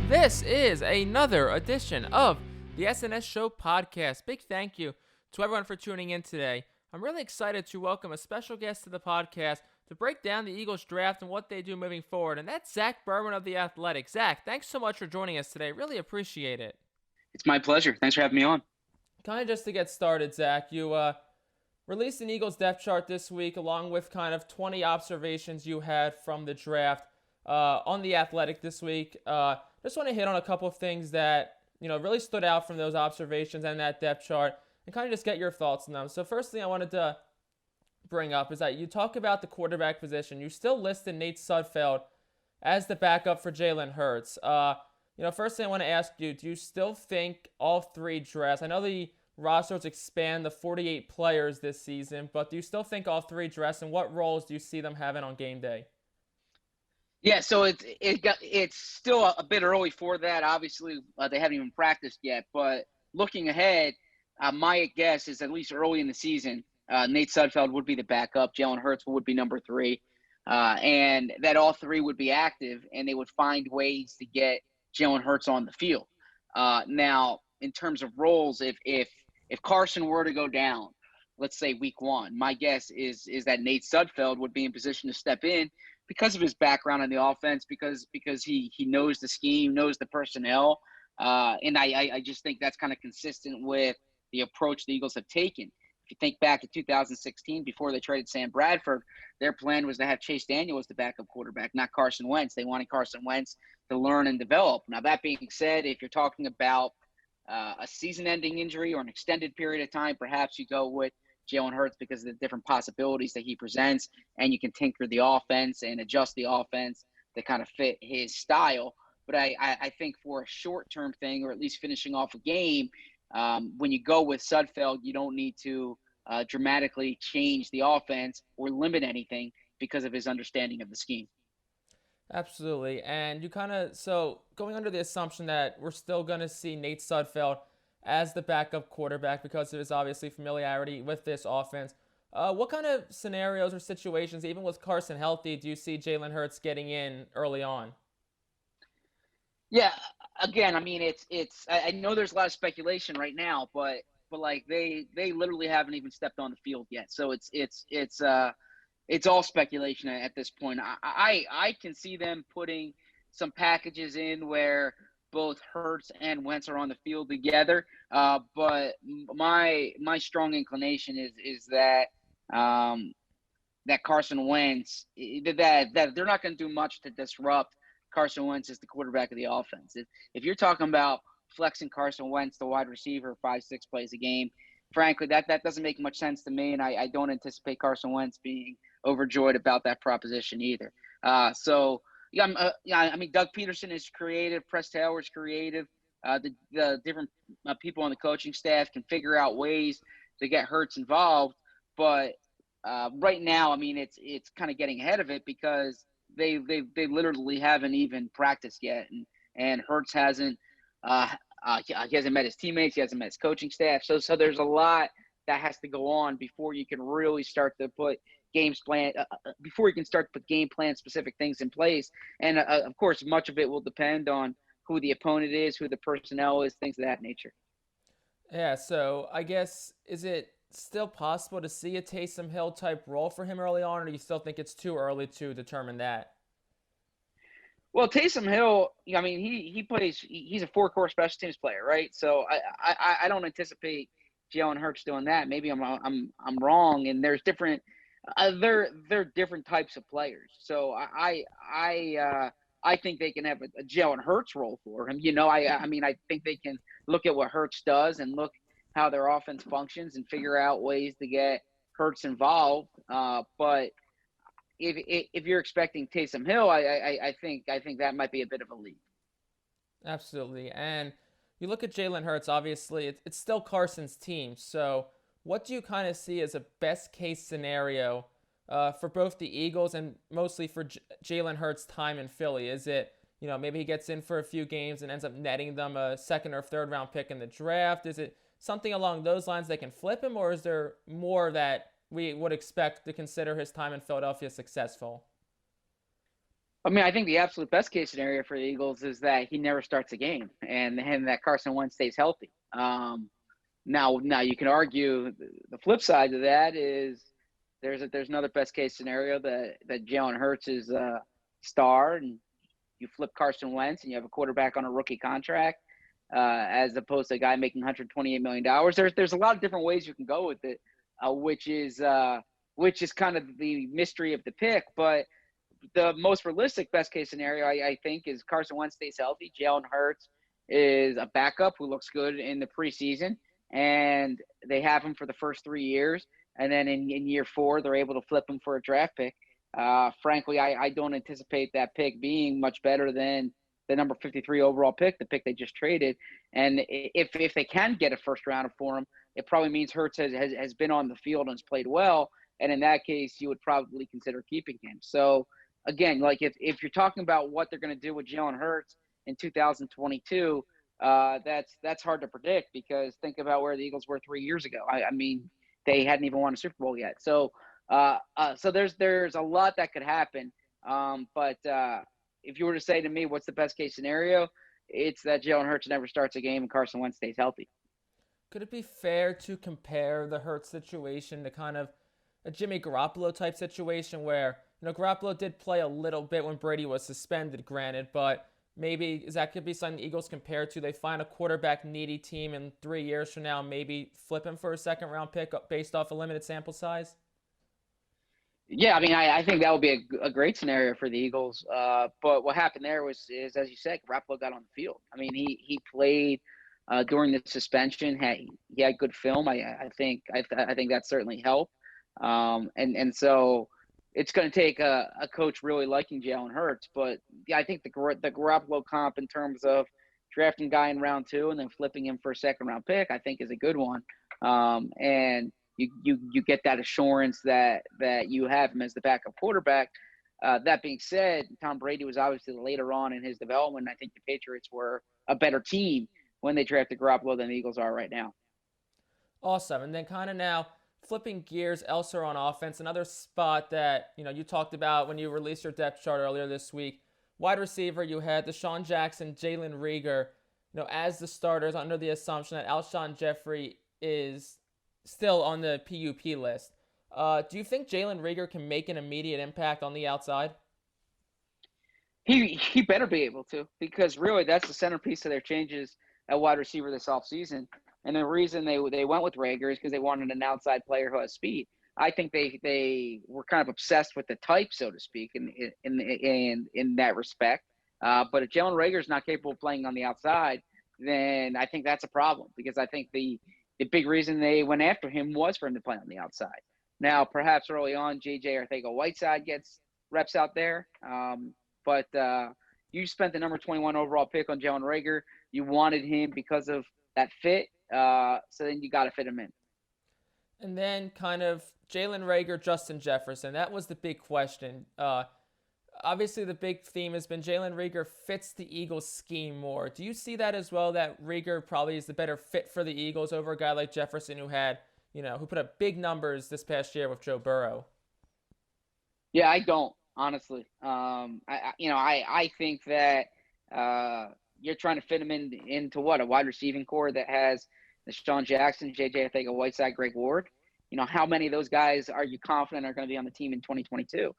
This is another edition of the SNS Show podcast. Big thank you to everyone for tuning in today. I'm really excited to welcome a special guest to the podcast to break down the Eagles draft and what they do moving forward, and that's Zach Berman of The Athletic. Zach, thanks so much for joining us today. Really appreciate it. It's my pleasure. Thanks for having me on. Kind of just to get started, Zach, you released an Eagles depth chart this week along with kind of 20 observations you had from the draft on The Athletic this week. Just want to hit on a couple of things that, really stood out from those observations and that depth chart and kind of just get your thoughts on them. So first thing I wanted to bring up is that you talk about the quarterback position. You still listed Nate Sudfeld as the backup for Jalen Hurts. First thing I want to ask you, do you still think all three dress? I know the rosters expand to 48 players this season, but do you still think all three dress, and what roles do you see them having on game day? Yeah, so it's still a bit early for that. Obviously, they haven't even practiced yet. But looking ahead, my guess is at least early in the season, Nate Sudfeld would be the backup. Jalen Hurts would be number 3, and that all three would be active, and they would find ways to get Jalen Hurts on the field. Now, in terms of roles, if Carson were to go down, let's say week 1, my guess is that Nate Sudfeld would be in position to step in because of his background on the offense, because he knows the scheme, knows the personnel. And I just think that's kind of consistent with the approach the Eagles have taken. If you think back to 2016, before they traded Sam Bradford, their plan was to have Chase Daniel as the backup quarterback, not Carson Wentz. They wanted Carson Wentz to learn and develop. Now, that being said, if you're talking about a season-ending injury or an extended period of time, perhaps you go with Jalen Hurts because of the different possibilities that he presents, and you can tinker the offense and adjust the offense to kind of fit his style. But I think for a short-term thing, or at least finishing off a game, when you go with Sudfeld, you don't need to dramatically change the offense or limit anything because of his understanding of the scheme. Absolutely. And so going under the assumption that we're still going to see Nate Sudfeld as the backup quarterback because of his obviously familiarity with this offense, what kind of scenarios or situations, even with Carson healthy, do you see Jalen Hurts getting in early on? Yeah, again, I mean, I know there's a lot of speculation right now, but like they literally haven't even stepped on the field yet. So it's all speculation at this point. I can see them putting some packages in where both Hurts and Wentz are on the field together. But my strong inclination is that that Carson Wentz, that they're not going to do much to disrupt Carson Wentz as the quarterback of the offense. If you're talking about flexing Carson Wentz, the wide receiver, 5-6 plays a game, frankly, that doesn't make much sense to me, and I don't anticipate Carson Wentz being overjoyed about that proposition either. I mean, Doug Peterson is creative. Press Taylor is creative. The different people on the coaching staff can figure out ways to get Hurts involved. But right now, I mean, it's kind of getting ahead of it because they literally haven't even practiced yet, and Hurts hasn't he hasn't met his teammates, he hasn't met his coaching staff. So there's a lot that has to go on before you can really start to put before you can start to put game plan specific things in place. And of course, much of it will depend on who the opponent is, who the personnel is, things of that nature. Yeah, so I guess, is it still possible to see a Taysom Hill type role for him early on, or do you still think it's too early to determine that? Well, Taysom Hill, I mean, he's a 4-core special teams player, right? So I don't anticipate Jalen Hurts doing that. Maybe I'm wrong, and there's different they're different types of players. So I think they can have a Jalen Hurts role for him. I mean, I think they can look at what Hurts does and look how their offense functions and figure out ways to get Hurts involved. But if you're expecting Taysom Hill, I think that might be a bit of a leap. Absolutely. And you look at Jalen Hurts, obviously, it's still Carson's team. So what do you kind of see as a best case scenario for both the Eagles and mostly for Jalen Hurts' time in Philly? Is it, maybe he gets in for a few games and ends up netting them a second or third round pick in the draft? Is it something along those lines that can flip him, or is there more that we would expect to consider his time in Philadelphia successful? I mean, I think the absolute best case scenario for the Eagles is that he never starts a game, and that Carson Wentz stays healthy. Now you can argue the flip side of that is there's another best case scenario that Jalen Hurts is a star, and you flip Carson Wentz and you have a quarterback on a rookie contract, as opposed to a guy making $128 million. There's a lot of different ways you can go with it, which is kind of the mystery of the pick. But the most realistic best case scenario, I think, is Carson Wentz stays healthy. Jalen Hurts is a backup who looks good in the preseason, and they have him for the first 3 years. And then in year 4, they're able to flip him for a draft pick. Frankly, I don't anticipate that pick being much better than the number 53 overall pick, the pick they just traded. And if they can get a first rounder for him, it probably means Hurts has been on the field and has played well. And in that case, you would probably consider keeping him. So again, like if you're talking about what they're going to do with Jalen Hurts in 2022, that's hard to predict, because think about where the Eagles were 3 years ago. I mean, they hadn't even won a Super Bowl yet. So so there's a lot that could happen. But if you were to say to me, what's the best case scenario? It's that Jalen Hurts never starts a game and Carson Wentz stays healthy. Could it be fair to compare the Hurts situation to kind of a Jimmy Garoppolo type situation where, Garoppolo did play a little bit when Brady was suspended, granted, but maybe that could be something the Eagles compare to. They find a quarterback needy team in 3 years from now, maybe flip him for a second round pick based off a limited sample size? Yeah, I mean, I think that would be a great scenario for the Eagles. But what happened there is, as you said, Garoppolo got on the field. I mean, he played during the suspension. He had good film. I think that certainly helped. And so it's going to take a coach really liking Jalen Hurts. But yeah, I think the Garoppolo comp in terms of drafting a guy in round 2 and then flipping him for a second round pick, I think is a good one. And you get that assurance that you have him as the backup quarterback. That being said, Tom Brady was obviously later on in his development. I think the Patriots were a better team when they drafted Garoppolo than the Eagles are right now. Awesome. And then kind of now flipping gears elsewhere on offense, another spot that, you talked about when you released your depth chart earlier this week. Wide receiver, you had Deshaun Jackson, Jalen Reagor, as the starters under the assumption that Alshon Jeffrey is still on the PUP list. Do you think Jalen Reagor can make an immediate impact on the outside? He better be able to, because really that's the centerpiece of their changes at wide receiver this offseason. And the reason they went with Rager is because they wanted an outside player who has speed. I think they were kind of obsessed with the type, so to speak, in that respect. But if Jalen Rager is not capable of playing on the outside, then I think that's a problem, because I think the big reason they went after him was for him to play on the outside. Now, perhaps early on, J.J. Arcega-Whiteside gets reps out there. But you spent the number 21 overall pick on Jalen Reagor. You wanted him because of that fit. So then you got to fit him in. And then kind of Jalen Reagor, Justin Jefferson. That was the big question. Obviously, the big theme has been Jalen Reagor fits the Eagles' scheme more. Do you see that as well, that Reagor probably is the better fit for the Eagles over a guy like Jefferson who put up big numbers this past year with Joe Burrow? Yeah, I don't, honestly. I think that you're trying to fit him into what, a wide receiving core that has Deshaun Jackson, J.J. Arcega-Whiteside, Greg Ward. How many of those guys are you confident are going to be on the team in 2022?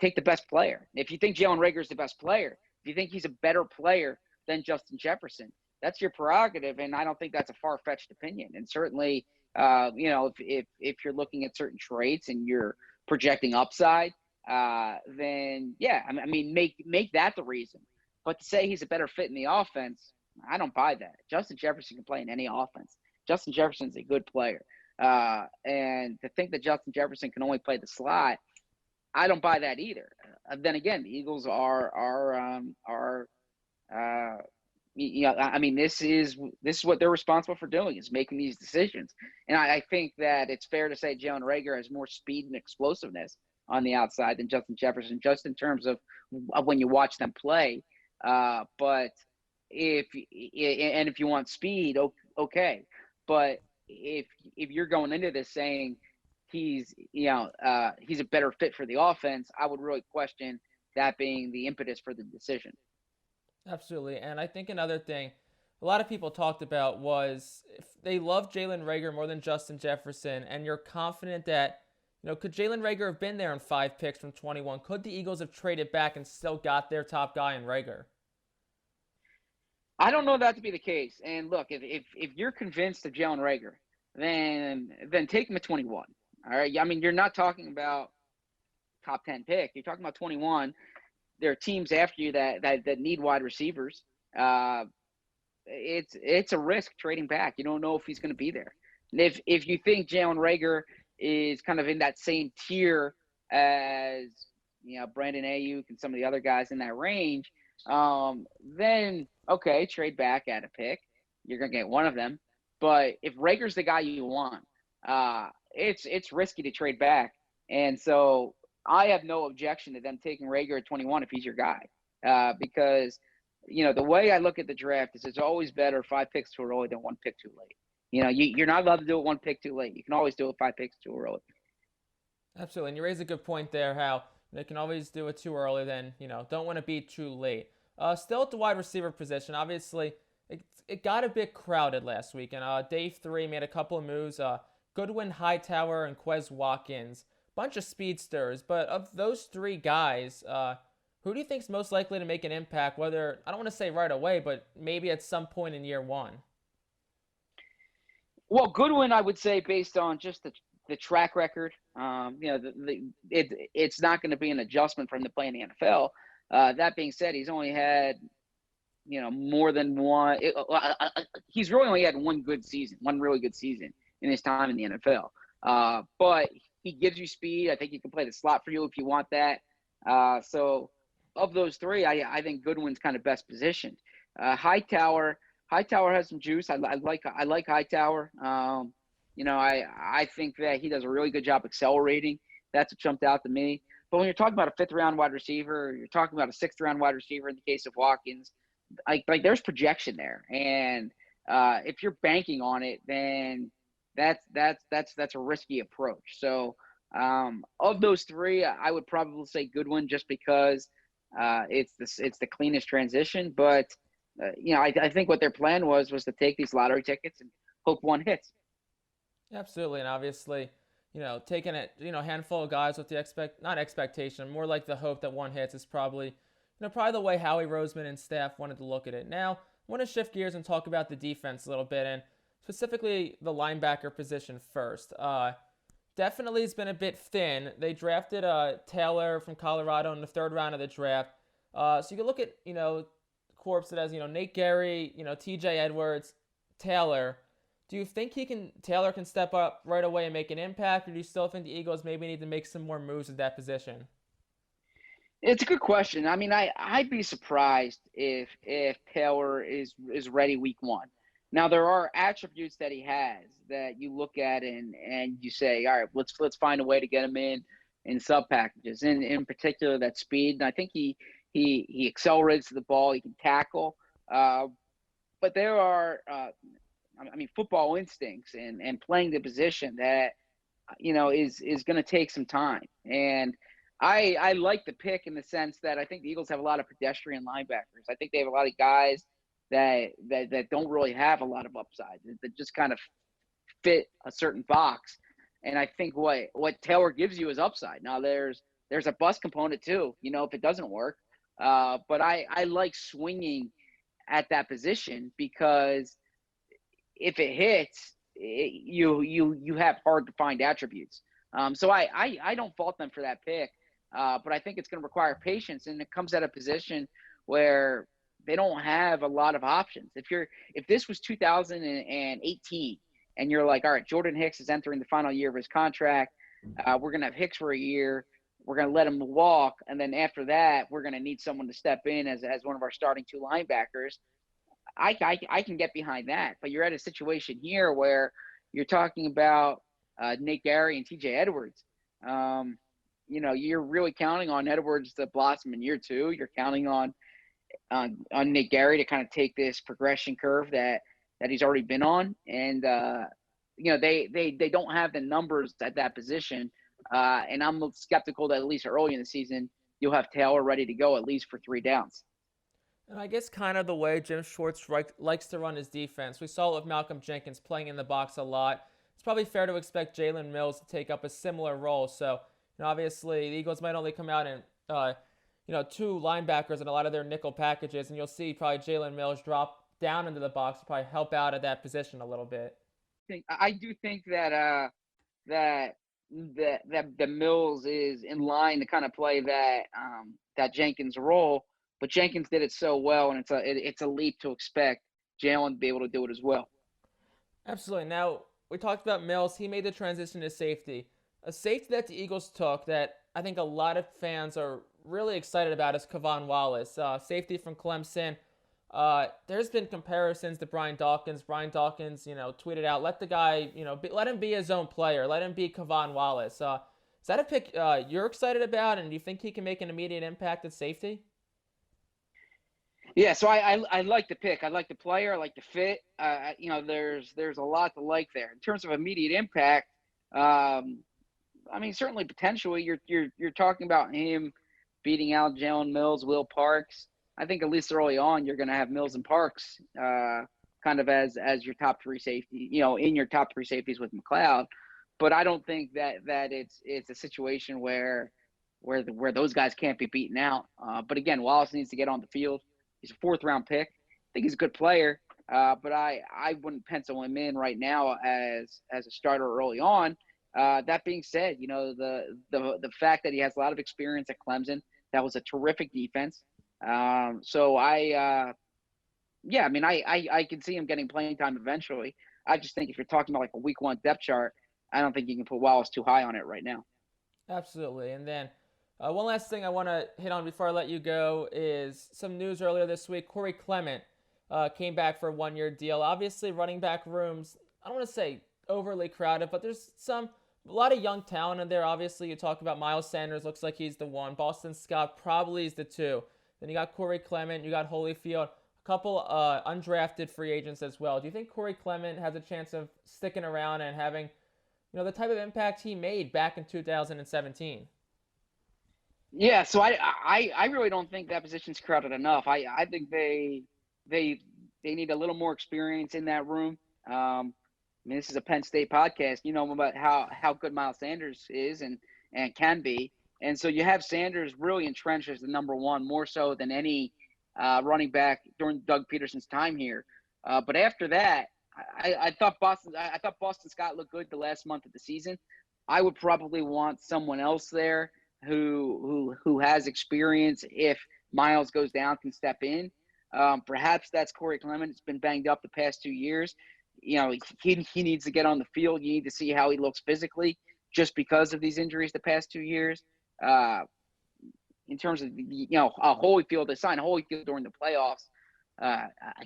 Take the best player. If you think Jalen Reagor is the best player, if you think he's a better player than Justin Jefferson, that's your prerogative, and I don't think that's a far-fetched opinion. And certainly, if you're looking at certain traits and you're projecting upside, then yeah, I mean, make that the reason. But to say he's a better fit in the offense, I don't buy that. Justin Jefferson can play in any offense. Justin Jefferson's a good player, and to think that Justin Jefferson can only play the slot, I don't buy that either. Then again, the Eagles I mean, this is what they're responsible for doing, is making these decisions. And I think that it's fair to say Jalen Reagor has more speed and explosiveness on the outside than Justin Jefferson, just in terms of when you watch them play. But if you want speed, okay. But if you're going into this saying he's a better fit for the offense, I would really question that being the impetus for the decision. Absolutely. And I think another thing a lot of people talked about was if they love Jalen Rager more than Justin Jefferson, and you're confident that, could Jalen Rager have been there in 5 picks from 21? Could the Eagles have traded back and still got their top guy in Rager? I don't know that to be the case. And look, if you're convinced of Jalen Rager, then take him at 21. All right. I mean, you're not talking about top 10 pick. You're talking about 21. There are teams after you that need wide receivers. Uh, it's a risk trading back. You don't know if he's going to be there. And if you think Jalen Rager is kind of in that same tier as Brandon Ayuk and some of the other guys in that range, then okay, trade back at a pick. You're gonna get one of them. But if Rager's the guy you want, it's risky to trade back. And so I have no objection to them taking Rager at 21 if he's your guy, because the way I look at the draft is it's always better 5 picks too early than 1 pick too late. You're not allowed to do it 1 pick too late. You can always do it 5 picks too early. Absolutely. And you raise a good point there how they can always do it too early, then, don't want to be too late. Still at the wide receiver position, obviously, it got a bit crowded last week. And day 3 made a couple of moves. Goodwin, Hightower, and Quez Watkins. Bunch of speedsters. But of those 3 guys, who do you think is most likely to make an impact, whether, I don't want to say right away, but maybe at some point in year 1? Well, Goodwin, I would say, based on just the track record, it's not going to be an adjustment for him to play in the NFL. That being said, he's only had, more than one. He's really only had one really good season in his time in the NFL. But he gives you speed. I think he can play the slot for you if you want that. So of those 3, I think Goodwin's kind of best positioned. Hightower has some juice. I like Hightower. I think that he does a really good job accelerating. That's what jumped out to me. But when you're talking about a 5th-round wide receiver, you're talking about a 6th-round wide receiver in the case of Watkins, like there's projection there. And if you're banking on it, then that's a risky approach. So of those 3, I would probably say Goodwin just because it's the cleanest transition. But I think what their plan was to take these lottery tickets and hope one hits. Absolutely. And obviously, taking it, handful of guys with the not expectation, more like the hope that one hits is probably, probably the way Howie Roseman and staff wanted to look at it. Now, I want to shift gears and talk about the defense a little bit, and specifically the linebacker position first. Definitely has been a bit thin. They drafted Taylor from Colorado in the 3rd round of the draft. So you can look at, corps that has, Nate Gary, TJ Edwards, Taylor. Do you think Taylor can step up right away and make an impact, or do you still think the Eagles maybe need to make some more moves at that position? It's a good question. I mean, I'd be surprised if Taylor is ready week 1. Now, there are attributes that he has that you look at and you say, all right, let's find a way to get him in sub packages. In particular, that speed. And I think he accelerates the ball. He can tackle. But there are football instincts and playing the position that, is going to take some time. And I like the pick in the sense that I think the Eagles have a lot of pedestrian linebackers. I think they have a lot of guys that don't really have a lot of upside, that just kind of fit a certain box. And I think what Taylor gives you is upside. Now there's a bust component too, if it doesn't work. But I like swinging at that position because if it hits, you have hard to find attributes. So I don't fault them for that pick. But I think it's going to require patience, and it comes at a position where they don't have a lot of options. If this was 2018 and you're like, all right, Jordan Hicks is entering the final year of his contract, we're going to have Hicks for a year, we're going to let him walk, and then after that, we're going to need someone to step in as one of our starting 2 linebackers. I can get behind that, but you're at a situation here where you're talking about Nate Gary and TJ Edwards. You're really counting on Edwards to blossom in year 2. You're counting on Nate Gary to kind of take this progression curve that he's already been on. And, they don't have the numbers at that position. And I'm skeptical that at least early in the season, you'll have Taylor ready to go at least for 3 downs. And I guess kind of the way Jim Schwartz likes to run his defense. We saw it with Malcolm Jenkins playing in the box a lot. It's probably fair to expect Jalen Mills to take up a similar role. So, obviously, the Eagles might only come out in, 2 linebackers in a lot of their nickel packages, and you'll see probably Jalen Mills drop down into the box to probably help out at that position a little bit. I do think that the Mills is in line to kind of play that Jenkins role, but Jenkins did it so well, and it's a leap to expect Jalen to be able to do it as well. Absolutely. Now, we talked about Mills. He made the transition to safety. A safety that the Eagles took that I think a lot of fans are really excited about is Kavon Wallace, safety from Clemson. There's been comparisons to Brian Dawkins. Brian Dawkins, tweeted out, let the guy, let him be his own player. Let him be Kavon Wallace. Is that a pick you're excited about, and do you think he can make an immediate impact at safety? Yeah, so I like the pick. I like the player. I like the fit. There's a lot to like there. In terms of immediate impact, certainly potentially you're talking about him beating out Jalen Mills, Will Parks. I think at least early on you're going to have Mills and Parks kind of as your top 3 safety, in your top 3 safeties with McLeod. But I don't think that it's a situation where those guys can't be beaten out. But again, Wallace needs to get on the field. He's a 4th-round pick. I think he's a good player, but I wouldn't pencil him in right now as a starter early on. That being said, the fact that he has a lot of experience at Clemson, that was a terrific defense. So I can see him getting playing time eventually. I just think if you're talking about like a week 1 depth chart, I don't think you can put Wallace too high on it right now. Absolutely. And then one last thing I want to hit on before I let you go is some news earlier this week. Corey Clement came back for a 1-year deal. Obviously, running back rooms, I don't want to say overly crowded, but there's a lot of young talent in there. Obviously, you talk about Miles Sanders, looks like he's the 1. Boston Scott probably is the 2. Then you got Corey Clement, you got Holyfield, a couple undrafted free agents as well. Do you think Corey Clement has a chance of sticking around and having, the type of impact he made back in 2017? Yeah, so I really don't think that position's crowded enough. I think they need a little more experience in that room. This is a Penn State podcast. You know about how good Miles Sanders is and can be. And so you have Sanders really entrenched as the number 1, more so than any running back during Doug Peterson's time here. But after that, I thought Boston Scott looked good the last month of the season. I would probably want someone else there who has experience. If Miles goes down, can step in. Perhaps that's Corey Clement. It's been banged up the past 2 years. He needs to get on the field. You need to see how he looks physically, just because of these injuries the past 2 years. In terms of Holyfield, they signed Holyfield during the playoffs.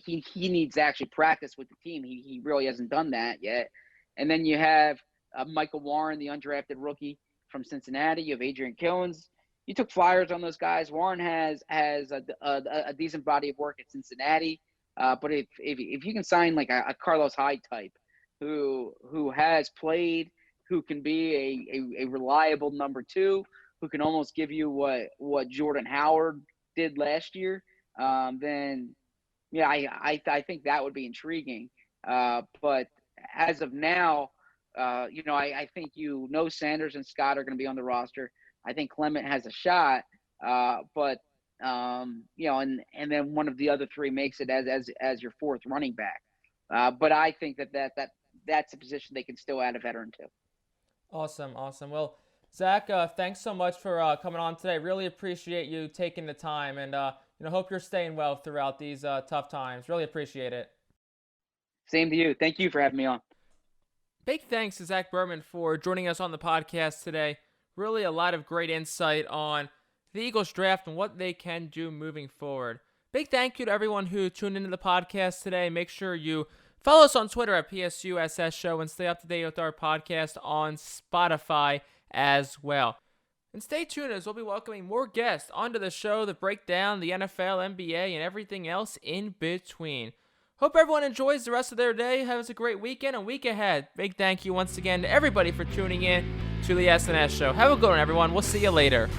He needs to actually practice with the team. He really hasn't done that yet. And then you have Michael Warren, the undrafted rookie from Cincinnati. You have Adrian Killens. You took flyers on those guys. Warren has a decent body of work at Cincinnati. But if you can sign like a Carlos Hyde type who has played, who can be a reliable number 2, who can almost give you what Jordan Howard did last year, then yeah, I think that would be intriguing. But as of now, I think Sanders and Scott are going to be on the roster. I think Clement has a shot, but and then one of the other 3 makes it as your 4th running back. But I think that's a position they can still add a veteran to. Awesome. Well, Zach, thanks so much for coming on today. Really appreciate you taking the time, and hope you're staying well throughout these tough times. Really appreciate it. Same to you. Thank you for having me on. Big thanks to Zach Berman for joining us on the podcast today. Really a lot of great insight on the Eagles draft and what they can do moving forward. Big thank you to everyone who tuned into the podcast today. Make sure you follow us on Twitter at PSUSS Show and stay up to date with our podcast on Spotify as well. And stay tuned as we'll be welcoming more guests onto the show that break down the NFL, NBA, and everything else in between. Hope everyone enjoys the rest of their day, has a great weekend and week ahead. Big thank you once again to everybody for tuning in to the SNS Show. Have a good one, everyone. We'll see you later.